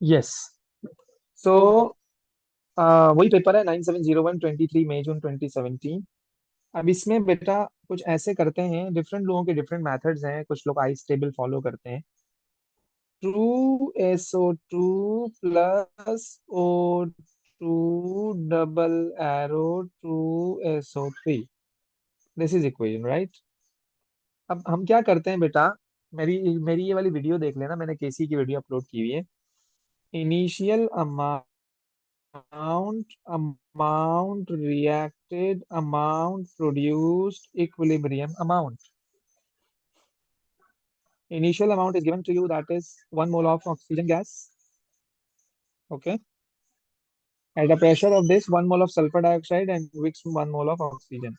Yes. सो वही paper है 9701 23 मई जून 2017। अब इसमें बेटा कुछ ऐसे करते हैं, डिफरेंट लोगों के डिफरेंट मेथड्स हैं, कुछ लोग आइस टेबल फॉलो करते हैं। True SO2 plus O2 double arrow True SO3, this is equation right. अब हम क्या करते हैं बेटा, मेरी मेरी ये वाली वीडियो देख लेना, मैंने केसी की वीडियो अपलोड की हुई है। Initial amount reacted, amount produced, equilibrium amount. Initial amount is given to you, that is 1 mole of oxygen gas. Okay. At the pressure of this, 1 mole of sulfur dioxide and which 1 mole of oxygen.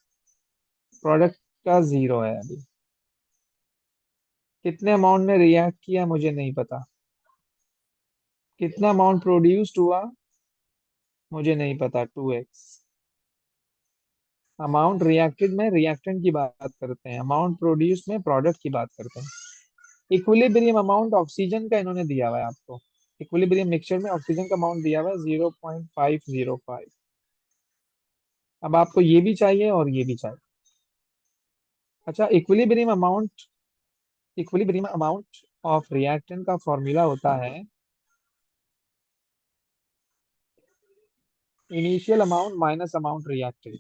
Product का zero है अभी। कितने amount में react किया मुझे नहीं पता, कितना अमाउंट प्रोड्यूस्ड हुआ मुझे नहीं पता, 2x। अमाउंट रिएक्टेड में रिएक्टेंट की बात करते हैं, अमाउंट प्रोड्यूस में प्रोडक्ट की बात करते हैं। इक्विलिब्रियम अमाउंट ऑक्सीजन का इन्होंने दिया हुआ है आपको। इक्विलिब्रियम मिक्सचर में ऑक्सीजन का अमाउंट दिया हुआ है 0.505। अब आपको ये भी चाहिए और ये भी चाहिए। अच्छा, इक्विलिब्रियम अमाउंट ऑफ रिएक्टेंट का फॉर्मूला होता है initial amount minus amount reacted.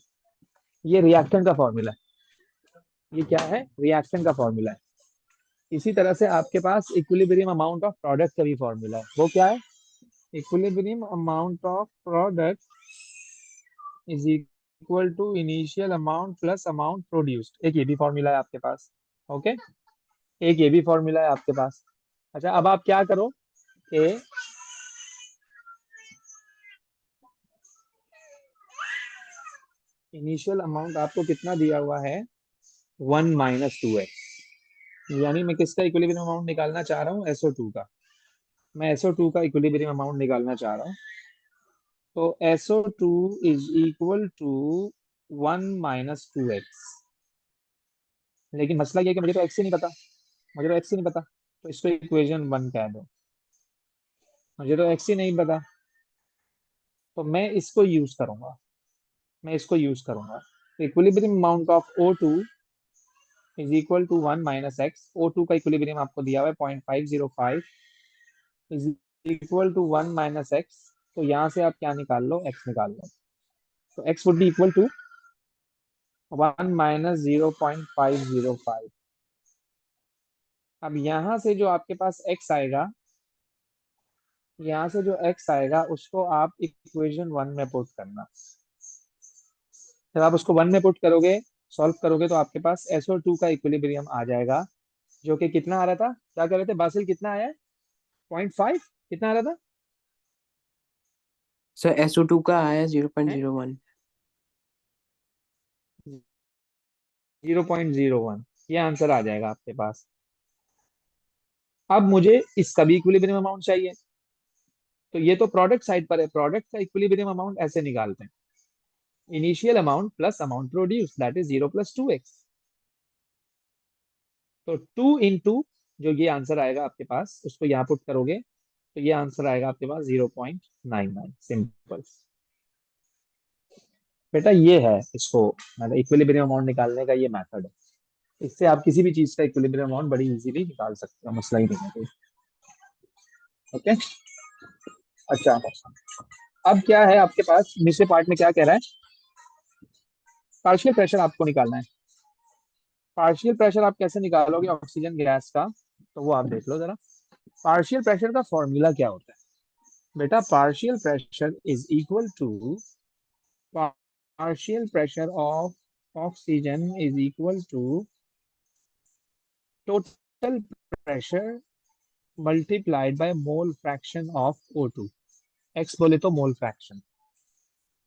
ये रिएक्टेंट का फॉर्मूला है। ये क्या है? रिएक्टेंट का फॉर्मूला है। इसी तरह से आपके पास इक्विलिब्रियम अमाउंट ऑफ प्रोडक्ट का भी फॉर्मूला है। वो क्या है? Equilibrium amount of product is equal to initial amount plus amount produced. एक ये भी फॉर्मूला है आपके पास। ओके, एक ये भी फॉर्मूला है आपके पास। अच्छा, अब आप क्या करो कि इनिशियल अमाउंट आपको कितना दिया हुआ है, 1 - 2x। यानी मैं किसका इक्विलिब्रियम अमाउंट निकालना चाह रहा हूँ? SO2 का। मैं SO2 का इक्विलिब्रियम अमाउंट निकालना चाह रहा हूँ। तो SO2 is equal to 1 - 2x। लेकिन मसला ये है कि मुझे तो एक्स ही नहीं पता, मुझे तो एक्स ही नहीं पता, तो इसको इक्वेशन 1 कह दो। मुझे तो एक्स ही नहीं पता, तो मैं इसको यूज करूंगा, मैं इसको यूज करूंगा। Equilibrium amount of O2 is equal to 1 - x। O2 का इक्विलिब्रियम आपको दिया हुआ है 0.505 इज इक्वल टू 1 - x। तो यहाँ से आप क्या निकाल लो? x निकाल लो। तो x would be equal to 1 - 0.505। अब यहाँ से जो आपके पास x आएगा, यहाँ से जो x आएगा उसको आप इक्वेशन 1 में पुट करना। जब आप उसको 1 में पुट करोगे, सॉल्व करोगे, तो आपके पास SO2 का इक्विलिब्रियम आ जाएगा, जो कि कितना आ रहा था? क्या कर रहे थे बासिल, कितना आया है? 0.5, कितना आ रहा था? सर SO2 का आया जीरो पॉइंट है जीरो वन 0.01। ये आंसर आ जाएगा आपके पास। अब मुझे इसका भी इक्विलिब्रियम अमाउंट चाहिए। तो ये तो प्रोडक्ट साइड पर है, प्रोडक्ट का इक्विलिब्रियम अमाउंट ऐसे निकालते हैं, initial amount plus amount produce, that is 0 + 2x। तो 2 × जो ये आंसर आएगा आपके पास, उसको यहाँ पुट करोगे, तो ये आंसर आएगा आपके पास 0.99। सिंपल। बेटा ये है, इसको मतलब इक्विलिब्रियम अमाउंट निकालने का ये मेथड है। इससे आप किसी भी चीज का इक्विलिब्रियम अमाउंट बड़ी इजीली निकाल सकते हो, मसला ही नहीं है कोई। ओके। अच्छा, अब क्या है आपके पास निचले पार्ट में, क्या कह रहा है? पार्शियल प्रेशर आपको निकालना है। पार्शियल प्रेशर आप कैसे निकालोगे ऑक्सीजन गैस का, तो वो आप देख लो जरा। पार्शियल प्रेशर का फॉर्मूला क्या होता है बेटा? Partial pressure is equal to partial pressure of oxygen is equal to total pressure multiplied by mole fraction of O2। x बोले तो मोल फ्रैक्शन।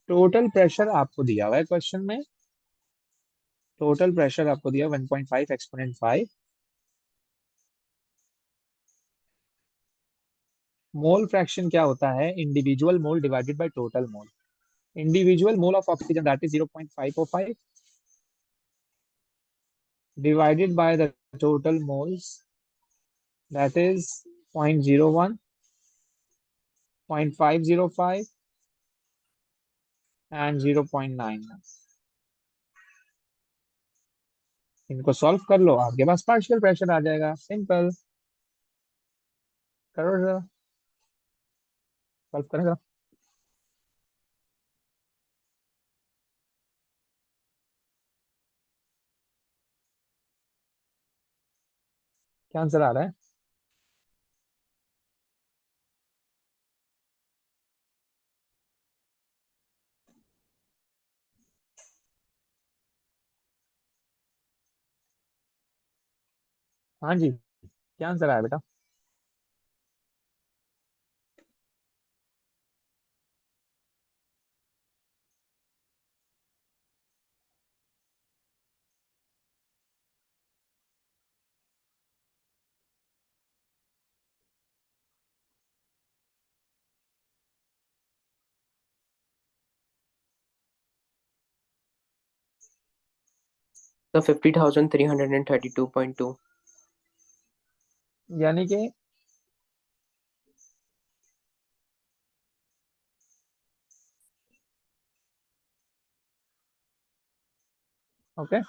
टोटल प्रेशर आपको दिया हुआ है क्वेश्चन में, टोटल प्रेशर आपको दिया 1.5 एक्सपोनेंट 5। मोल फ्रैक्शन क्या होता है? Individual mole divided by total mole. Individual mole of oxygen that is 0.505 divided by the total moles, that is 0.01, 0.505 and 0.99। इनको सॉल्व कर लो, आपके पास पार्शियल प्रेशर आ जाएगा। सिंपल। करो जरा, सॉल्व करेगा। क्या आंसर आ रहा है? हाँ जी, क्या आंसर आया बेटा? So 50,332.2. यानी कि ओके,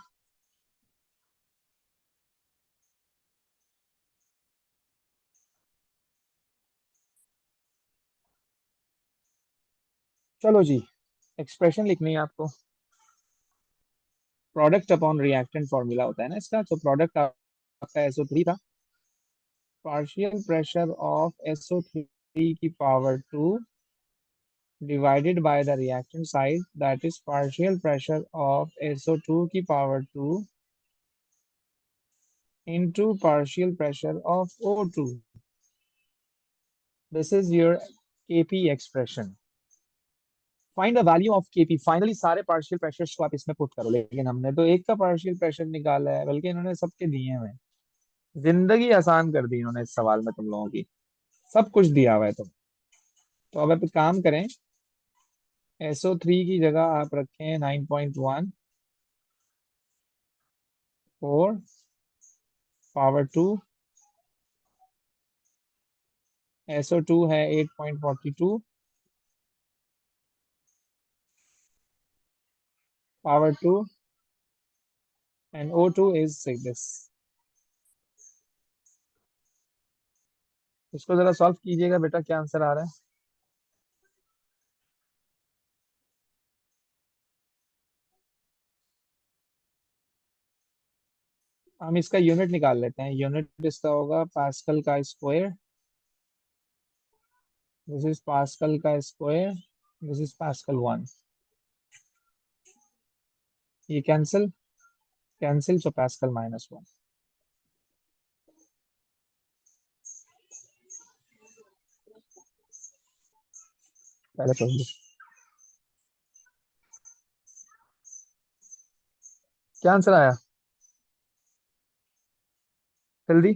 चलो जी, एक्सप्रेशन लिखनी है आपको। प्रोडक्ट अपॉन रिएक्टेंट फॉर्मूला होता है ना इसका। तो प्रोडक्ट आपका SO3 था। पार्शियल प्रेशर ऑफ SO3 की power 2 divided by the reactant side, that is partial pressure of SO2 की power 2 into partial pressure of O2. This is your Kp expression. Find the value of Kp. Finally सारे partial pressures को आप इसमें put करो, लेकिन हमने तो एक का पार्शियल प्रेशर निकाला है, बल्कि इन्होंने सबके दिए हैं। जिंदगी आसान कर दी इन्होंने इस सवाल में तुम लोगों की। सब कुछ दिया हुआ है तो अब आप एक काम करें, SO3 की जगह आप रखें 9.1 4 पावर 2, SO2 है 8.42 पावर 2 एंड O2 इज 6। इसको जरा सॉल्व कीजिएगा बेटा, क्या आंसर आ रहा है? हम इसका यूनिट निकाल लेते हैं। यूनिट इसका होगा पास्कल का स्क्वायर। दिस इज पास्कल का स्क्वायर, दिस इज पास्कल 1। ये कैंसिल कैंसिल, सो पास्कल -1। पहले तो क्या आंसर आया जल्दी?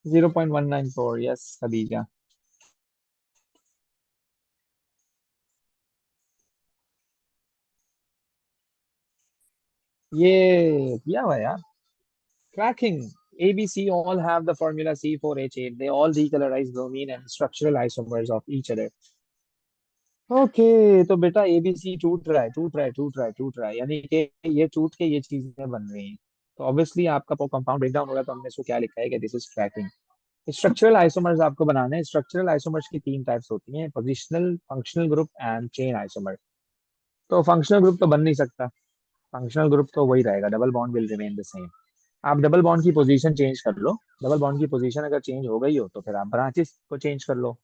0.194। यस खदीजा। ये किया हुआ है यार। Cracking. ABC all have the formula C4H8. They all decolorize bromine and structural isomers of each other. Okay, तो बेटा ABC टूट रहा है, टूट रहा है, टूट रहा है, टूट रहा है, यानी कि ये टूट के ये चीजें बन रही हैं। तो ऑब्वियसली आपका कंपाउंड ब्रेकडाउन होगा। तो हमने इसको क्या लिखा है कि this is cracking. Structural isomers आपको बनाने हैं। स्ट्रक्चरल आइसोमर्स की तीन टाइप्स होती हैं, positional, functional group and chain isomer. तो फंक्शनल ग्रुप तो बन नहीं सकता। फंक्शनल ग्रुप तो वही रहेगा, double bond will remain the same. आप डबल बॉन्ड की पोजीशन चेंज कर लो। डबल बॉन्ड की पोजीशन अगर चेंज हो गई हो तो फिर आप ब्रांचेस को चेंज कर लो।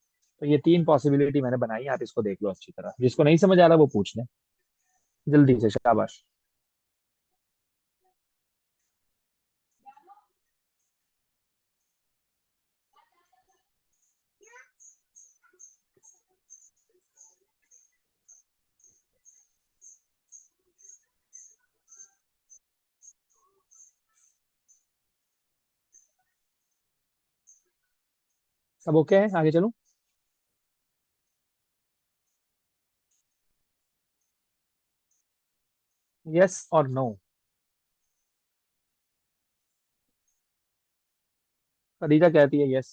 तो ये तीन पॉसिबिलिटी मैंने बनाई है, आप इसको देख लो अच्छी तरह। जिसको नहीं समझ आ रहा वो पूछ ले जल्दी से, शाबाश। सब ओके है, आगे चलूं? यस और नो? खदीजा कहती है yes.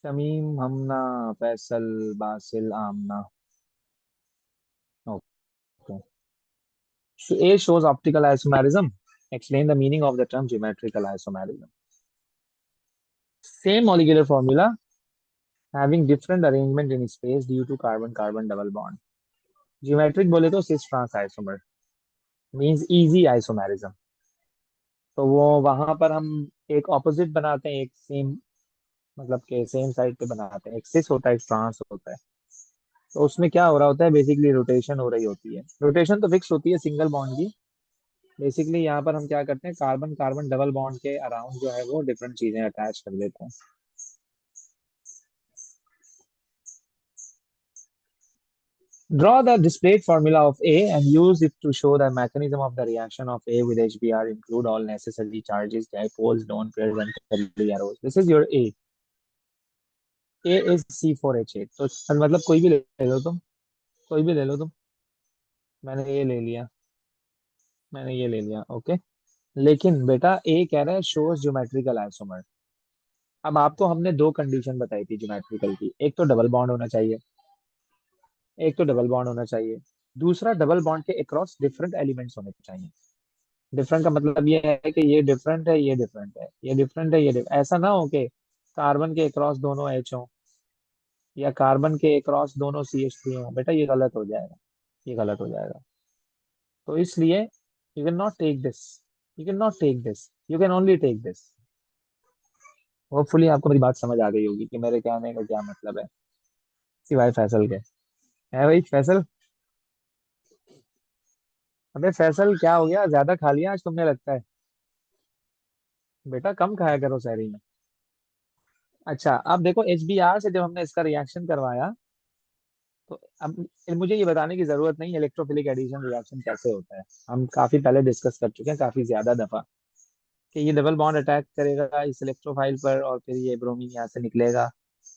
Shamim, Hamna, Faisal, Basil, Amna. Okay. So A shows optical isomerism. Explain the meaning of the term geometrical isomerism. Same molecular formula having different arrangement in space due to carbon-carbon double bond. Geometric बोले तो cis trans isomer means easy isomerism. तो वो वहां पर हम एक opposite बनाते हैं, एक सेम, मतलब के सेम साइड पे बनाते हैं। एक सिस होता है, एक ट्रांस होता है। तो उसमें क्या हो रहा होता है, बेसिकली रोटेशन हो रही होती है। रोटेशन तो फिक्स होती है सिंगल बॉन्ड की। बेसिकली यहाँ पर हम क्या करते हैं, कार्बन कार्बन डबल बॉन्ड के अराउंड जो है वो डिफरेंट चीजें अटैच कर देते हैं। Draw the displayed formula of A and use it to show the mechanism of the reaction of A with HBr. Include all necessary charges, dipoles, lone pairs, and curly arrows. This is your A. A is C4H8. तो मतलब कोई भी ले लो तुम, कोई भी ले लो तुम। मैंने ये ले लिया, मैंने ये ले लिया, ओके। लेकिन बेटा ए कह रहा है शोज ज्योमेट्रिकल आइसोमर। अब आपको हमने दो कंडीशन बताई थी ज्योमेट्रिकल की, एक तो डबल बॉन्ड होना चाहिए, एक तो डबल बॉन्ड होना चाहिए। दूसरा, डबल बॉन्ड के अक्रॉस डिफरेंट एलिमेंट्स होने चाहिए। डिफरेंट का मतलब ये है कि ये डिफरेंट है, ये डिफरेंट है, ये डिफरेंट है, ये ऐसा ना हो कि कार्बन के अक्रॉस दोनों एच हो, या कार्बन के अक्रॉस दोनों CH3 हो। बेटा ये गलत हो जाएगा, ये गलत हो जाएगा। तो इसलिए you can not take this, you can not take this, you can only take this. Hopefully आपको मेरी बात समझ आ गई होगी कि मेरे कहने का क्या मतलब है, सिवाय फैसल के। है भाई फैसल? अबे फैसल क्या हो गया, ज्यादा खा लिया आज तुमने लगता है। बेटा कम खाया करो शहरी में। अच्छा अब देखो, HBr से जब हमने इसका रिएक्शन करवाया, तो अब मुझे ये बताने की जरूरत नहीं इलेक्ट्रोफिलिक एडिशन रिएक्शन कैसे होता है। हम काफी पहले डिस्कस कर चुके हैं, काफी ज्यादा दफा, कि ये डबल बॉन्ड अटैक करेगा इस इलेक्ट्रोफाइल पर, और फिर ये ब्रोमीन यहाँ से निकलेगा,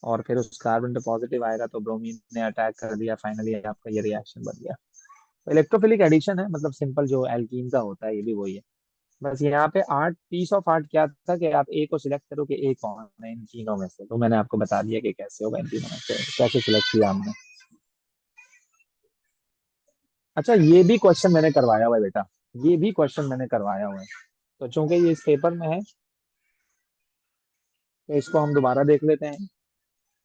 और फिर उस कार्बन पे पॉजिटिव आएगा, तो ब्रोमीन ने अटैक कर दिया, फाइनली आपका ये रिएक्शन बन गया। तो इलेक्ट्रोफिलिक एडिशन है, मतलब सिंपल जो एल्कीन का होता है ये भी वही है। बस यहाँ पे आर्ट, पीस ऑफ आर्ट क्या था कि आप ए को सिलेक्ट करो कि ए कौन है इन तीनों में से। तो मैंने आपको बता दिया कि कैसे होगा इन तीनों में से, कैसे सिलेक्ट किया हमने। अच्छा ये भी क्वेश्चन मैंने करवाया हुआ है बेटा, ये भी क्वेश्चन मैंने करवाया हुआ है। तो चूंकि ये इस पेपर में है, तो इसको हम दोबारा देख लेते हैं।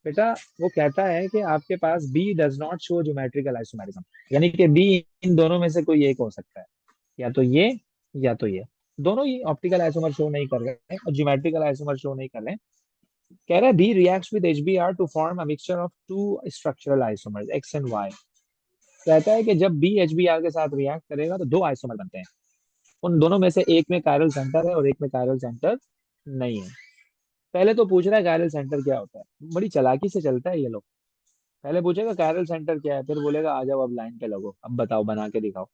बेटा वो कहता है कि आपके पास B does not show geometrical isomerism, यानी कि बी इन दोनों में से कोई एक हो सकता है, या तो ये या तो ये। दोनों ही ऑप्टिकल आइसोमर शो नहीं कर रहे हैं और ज्योमेट्रिकल आइसोमर शो नहीं कर रहे हैं। कह रहा है B reacts with HBr to form a mixture of two structural isomers X and Y. कहता है कि जब बी HBr के साथ रिएक्ट करेगा तो दो आइसोमर बनते हैं। उन दोनों में से एक में कायरल सेंटर है और एक में कायरल सेंटर नहीं है। पहले तो पूछ रहा है कायरल सेंटर क्या होता है। बड़ी चालाकी से चलता है ये लोग। पहले पूछेगा कायरल सेंटर क्या है, फिर बोलेगा आ जाओ अब लाइन पे लगो, अब बताओ बना के दिखाओ।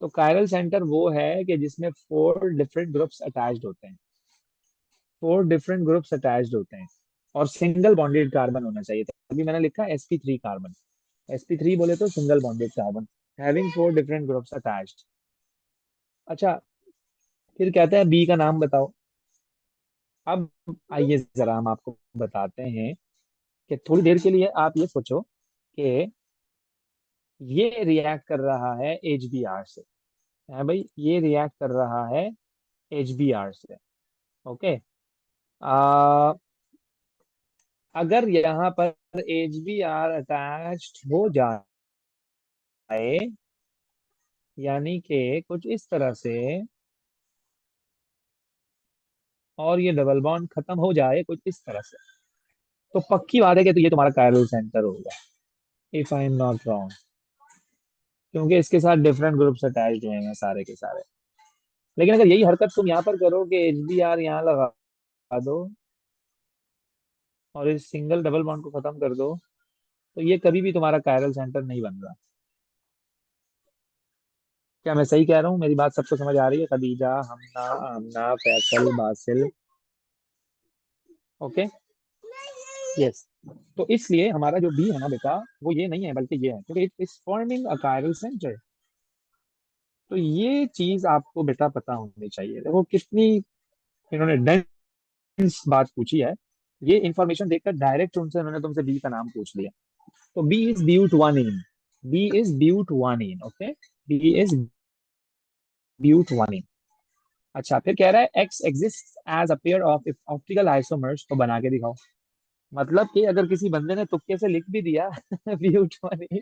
तो कायरल सेंटर वो है कि जिसमें फोर डिफरेंट ग्रुप्स अटैच्ड होते हैं, फोर डिफरेंट ग्रुप्स अटैच्ड होते हैं, और सिंगल बॉन्डेड कार्बन होना चाहिए। अभी मैंने लिखा sp3 कार्बन। sp3 बोले तो single bonded carbon having four different groups attached. अच्छा, फिर कहते हैं बी का नाम बताओ। अब आइए जरा हम आपको बताते हैं कि थोड़ी देर के लिए आप ये सोचो कि ये रिएक्ट कर रहा है HBr से, है भाई, ये रिएक्ट कर रहा है HBr से। ओके। आ, अगर यहाँ पर HBr अटैच्ड हो जाए, यानी कि कुछ इस तरह से, और ये डबल बॉन्ड खत्म हो जाए कुछ इस तरह से, तो पक्की बात है कि तो ये तुम्हारा कायरल सेंटर होगा, if I am not wrong. क्योंकि इसके साथ डिफरेंट ग्रुप्स अटैच्ड हुए हैं सारे के सारे। लेकिन अगर यही हरकत तुम यहाँ पर करो कि HBr यहाँ लगा दो और इस सिंगल डबल बॉन्ड को खत्म कर दो, तो ये कभी भी तुम्हारा कायरल सेंटर नहीं बन रहा। क्या मैं सही कह रहा हूँ? मेरी बात सबको समझ आ रही है? खदीजा, हमना, आमना, फैसल, बासिल। ओके। यस। तो इसलिए हमारा जो बी है ना बेटा, वो ये नहीं है बल्कि ये है, क्योंकि it is forming a chiral centre. तो ये चीज आपको बेटा पता होनी चाहिए। देखो कितनी इन्होंने डेंस बात पूछी है। ये इंफॉर्मेशन देखकर डायरेक्ट उनसे उन्होंने तुमसे बी का नाम पूछ लिया। तो B is but one ene. B is but one ene. Okay. B is but one ene. अच्छा, फिर कह रहा है X exist as a pair of optical isomers, तो बना के दिखाओ। मतलब कि अगर किसी बंदे ने तुक्के से लिख भी दिया ब्यूटवानीन,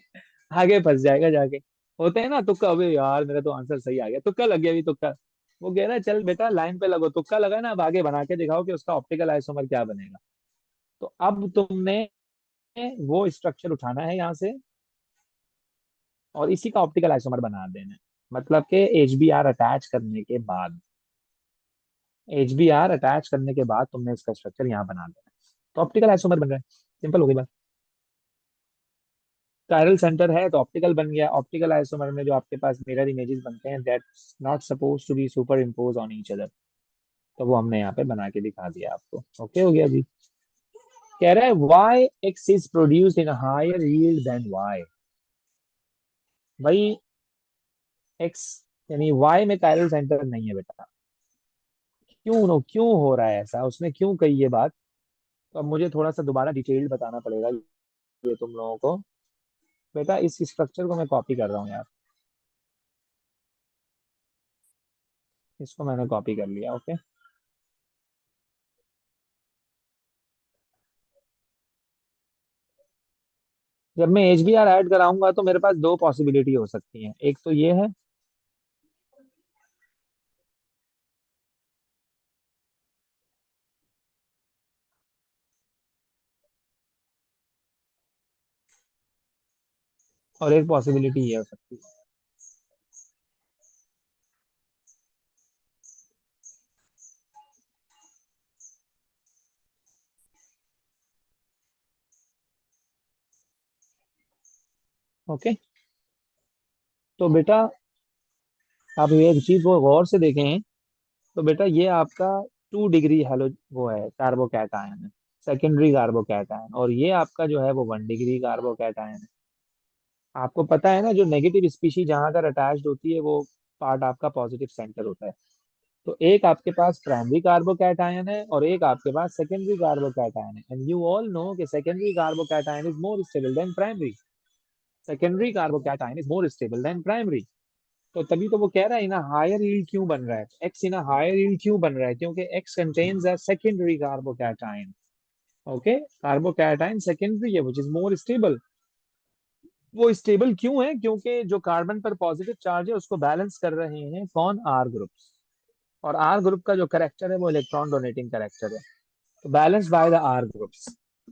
आगे फंस जाएगा जाके। होते हैं ना तुक्का, अबे यार मेरा तो आंसर सही आ गया, तुक्का लग गया, अभी तुक्का। वो कह रहा है चल बेटा लाइन पे लगो, तुक्का लगा ना, अब आगे बना के दिखाओ कि उसका ऑप्टिकल आइसोमर क्या बनेगा। तो अब तुमने वो स्ट्रक्चर उठाना है यहाँ से और इसी का ऑप्टिकल आइसोमर बना देना है। मतलब कि एच बी आर अटैच करने के बाद, एच बी आर अटैच करने के बाद तुमने इसका स्ट्रक्चर यहाँ बना देना है। तो ऑप्टिकल आइसोमर बन रहा है। सिंपल हो गई बात। कायरल सेंटर है तो ऑप्टिकल बन गया। ऑप्टिकल आइसोमर में जो आपके पास मिरर इमेजेस बनते हैं, that's not suppose to be super impose on each other. तो वो हमने यहाँ पे बना के दिखा दिया आपको। ओके हो गया जी। कह रहा है Y X is produced in higher yield than Y. भाई एक्स यानी वाई में कायरल सेंटर नहीं है बेटा। क्यों हो रहा है ऐसा, उसने क्यों कही ये बात? तो अब मुझे थोड़ा सा दोबारा डिटेल्ड बताना पड़ेगा ये तुम लोगों को। बेटा इस स्ट्रक्चर को मैं कॉपी कर रहा हूँ यार। इसको मैंने कॉपी कर लिया। ओके। जब मैं एच बी आर ऐड कराऊंगा तो मेरे पास दो पॉसिबिलिटी हो सकती हैं। एक तो ये है, और एक पॉसिबिलिटी ये हो सकती है। ओके। तो बेटा आप ये एक चीज को गौर से देखें। तो बेटा ये आपका 2 डिग्री हेलो वो है कार्बोकैटायन है, सेकेंडरी कार्बोकैटायन। और ये आपका जो है वो 1 डिग्री कार्बोकैटायन है। आपको पता है ना, जो नेगेटिव स्पीशीज जहां अगर अटैच्ड होती है वो पार्ट आपका पॉजिटिव सेंटर होता है। तो एक आपके पास प्राइमरी कार्बोकैटायन है और एक आपके पास सेकेंडरी कार्बोकैटायन है। एंड यू ऑल नो कि secondary carbocation is more stable then primary. Secondary carbocation is more stable then primary. तो तभी तो वो कह रहा है इन हायर यील्ड क्यों बन रहा है, एक्स इन हायर यील्ड क्यों बन रहा है, क्योंकि x contains a secondary carbocation. Okay. Carbocation secondary है, विच इज मोर स्टेबल। वो स्टेबल क्यों है? क्योंकि जो कार्बन पर पॉजिटिव चार्ज है उसको बैलेंस कर रहे हैं कौन? R groups. और आर ग्रुप का जो करेक्टर है वो इलेक्ट्रॉन डोनेटिंग करेक्टर है। तो balance by the R groups.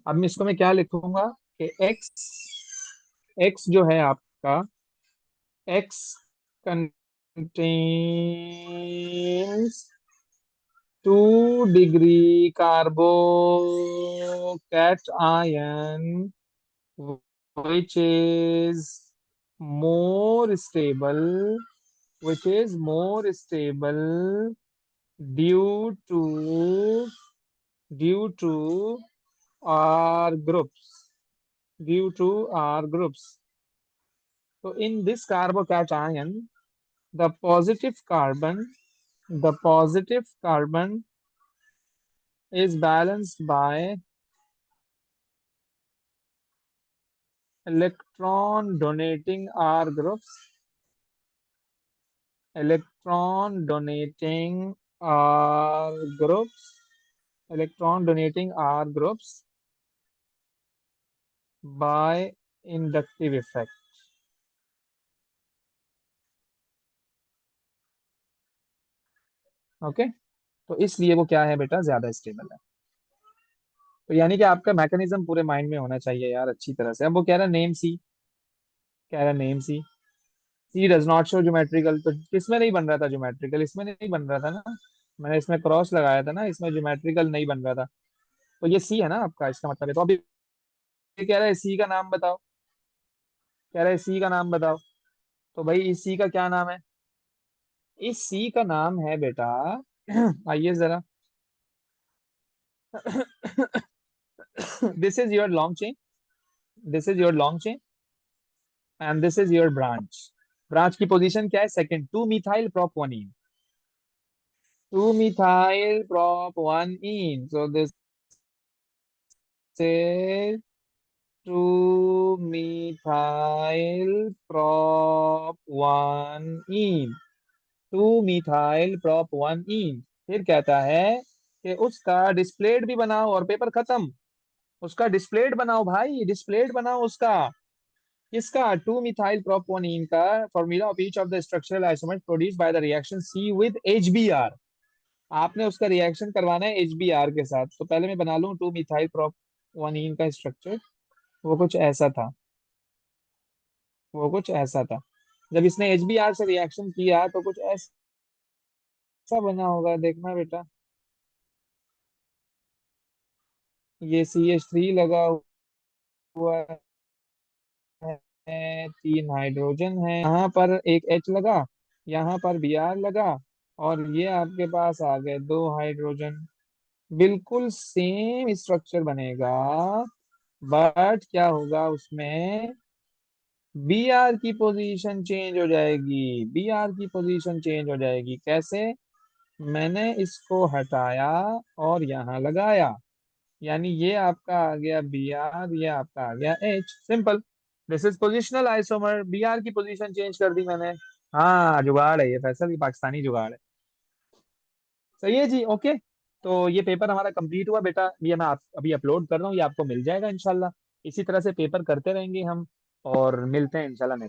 अब मैं इसको मैं क्या लिखूंगा कि एक्स, एक्स जो है आपका, x contains 2 degree carbocation which is more stable, which is more stable due to due to R groups, due to R groups. So in this carbocation, the positive carbon, the positive carbon is balanced by electron donating R groups, electron donating R groups, electron donating R groups by inductive effect. Okay. तो इसलिए वो क्या है बेटा, ज्यादा stable है। तो यानी कि आपका मैकेनिज्म पूरे माइंड में होना चाहिए यार अच्छी तरह से। अब वो कह रहा है नेम सी, कह रहा है name C, C does not show geometrical. तो किसमें नहीं बन रहा था ज्योमेट्रिकल? इसमें नहीं बन रहा था ना, मैंने इसमें क्रॉस लगाया था ना, इसमें ज्योमेट्रिकल नहीं बन रहा था। तो ये सी है ना आपका, इसका मतलब है। तो अभी ये कह रहा है सी का नाम बताओ, कह रहा है सी का नाम बताओ। तो भाई इस सी का क्या नाम है? इस सी का नाम है बेटा, आइए जरा, this is your long chain, this is your long chain and this is your branch. Branch की पोजीशन क्या है? Second, 2 methyl prop 1ene, 2 methyl prop 1ene, so this is 2 methyl prop 1ene, 2 methyl prop 1ene। फिर कहता है कि उसका डिस्प्लेट भी बनाओ और पेपर खत्म। उसका डिस्प्लेट बनाओ भाई, डिस्प्लेट बनाओ उसका। किसका? 2 मिथाइल prop 1ene का formula of each of the structural isomers produce by the reaction C with HBr. आपने उसका रिएक्शन करवाना है एचबीआर के साथ। तो पहले मैं बना लूं 2 मिथाइल prop 1ene का स्ट्रक्चर। वो कुछ ऐसा था, वो कुछ ऐसा था। जब इसने एचबीआर से रिएक्शन किया तो कुछ ऐसा बना होगा, देखना बेटा। ये CH3 लगा हुआ है, 3 हाइड्रोजन है, यहाँ पर एक H लगा, यहाँ पर Br लगा, और ये आपके पास आ गए 2 हाइड्रोजन। बिल्कुल सेम स्ट्रक्चर बनेगा, बट क्या होगा उसमें? Br की पोजीशन चेंज हो जाएगी, Br की पोजीशन चेंज हो जाएगी। कैसे? मैंने इसको हटाया और यहाँ लगाया, यानी ये आपका आ गया Br, ये आपका आ गया H। Simple, this is positional isomer. Br की पोजीशन चेंज कर दी मैंने। हाँ, जुगाड़ है ये, फैसल की पाकिस्तानी जुगाड़ है। सही है जी, ओके। तो ये पेपर हमारा कंप्लीट हुआ बेटा, ये मैं अभी अपलोड कर रहा हूँ, ये आपको मिल जाएगा इंशाल्लाह। इसी तरह से पेपर करते रहेंगे हम, और मिलते हैं इंशाल्लाह नेक्स्ट।